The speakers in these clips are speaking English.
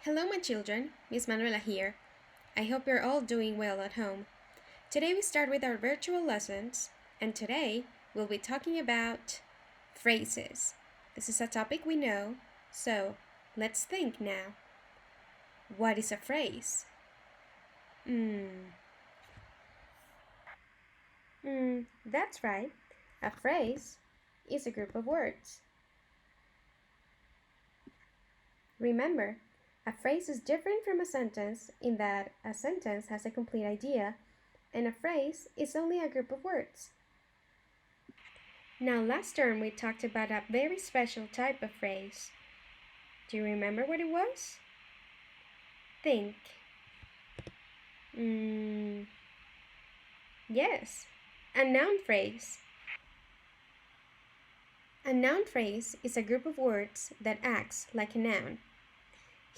Hello, my children. Miss Manuela here. I hope you're all doing well at home. Today we start with our virtual lessons, and today we'll be talking about phrases. This is a topic we know, so let's think now. What is a phrase? That's right. A phrase is a group of words. Remember, a phrase is different from a sentence in that a sentence has a complete idea and a phrase is only a group of words. Now, last term we talked about a very special type of phrase. Do you remember what it was? Think. Yes, a noun phrase. A noun phrase is a group of words that acts like a noun.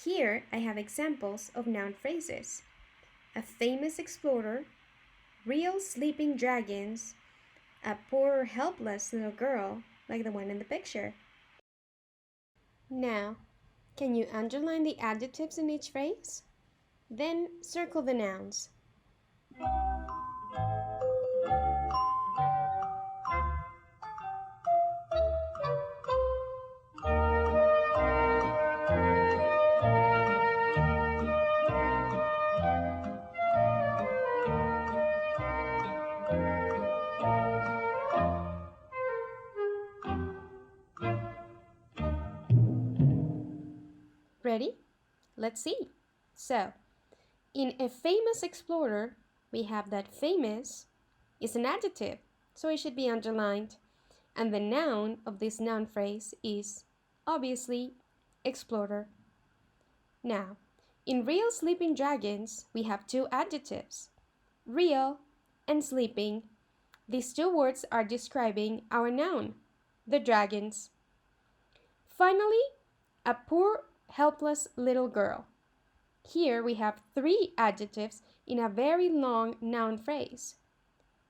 Here I have examples of noun phrases. A famous explorer, real sleeping dragons, a poor helpless little girl like the one in the picture. Now, can you underline the adjectives in each phrase? Then circle the nouns. Ready? Let's see. So, in a famous explorer, we have that famous is an adjective, so it should be underlined. And the noun of this noun phrase is, obviously, explorer. Now, in real sleeping dragons, we have two adjectives, real and sleeping. These two words are describing our noun, the dragons. Finally, a poor, helpless little girl. Here we have three adjectives in a very long noun phrase.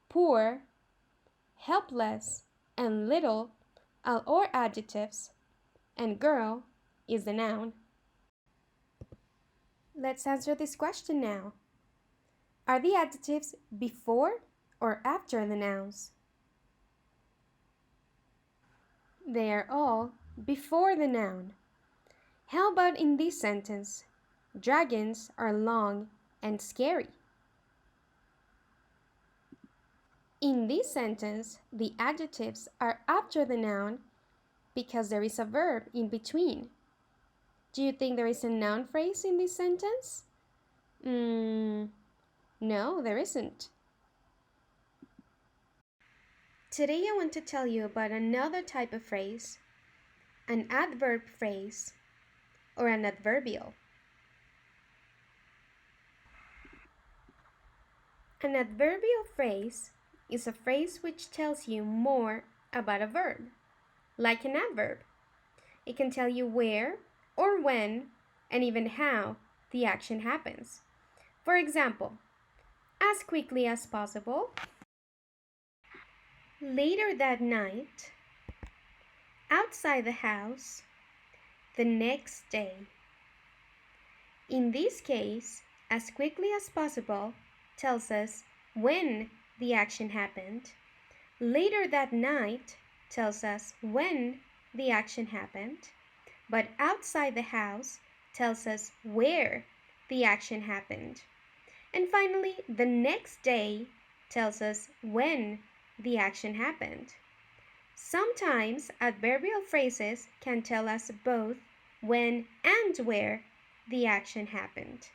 Poor, helpless, and little are all adjectives, and girl is the noun. Let's answer this question now. Are the adjectives before or after the nouns? They are all before the noun. How about in this sentence? Dragons are long and scary. In this sentence, the adjectives are after the noun because there is a verb in between. Do you think there is a noun phrase in this sentence? No, there isn't. Today I want to tell you about another type of phrase, an adverb phrase, or an adverbial. An adverbial phrase is a phrase which tells you more about a verb, like an adverb. It can tell you where or when and even how the action happens. For example, as quickly as possible, later that night, outside the house, the next day. In this case, as quickly as possible tells us when the action happened. Later that night tells us when the action happened. But outside the house tells us where the action happened. And finally, the next day tells us when the action happened. Sometimes adverbial phrases can tell us both when and where the action happened.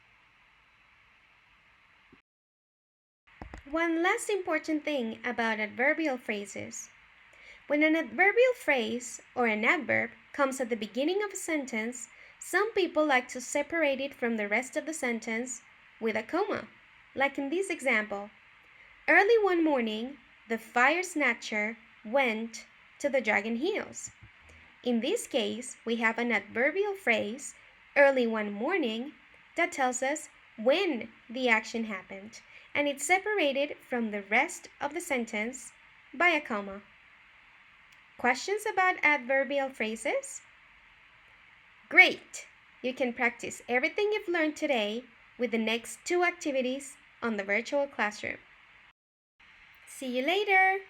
One last important thing about adverbial phrases. When an adverbial phrase or an adverb comes at the beginning of a sentence, some people like to separate it from the rest of the sentence with a comma, like in this example. Early one morning, the fire snatcher went to the Dragon Hills. In this case, we have an adverbial phrase, early one morning, that tells us when the action happened, and it's separated from the rest of the sentence by a comma. Questions about adverbial phrases? Great! You can practice everything you've learned today with the next two activities on the virtual classroom. See you later!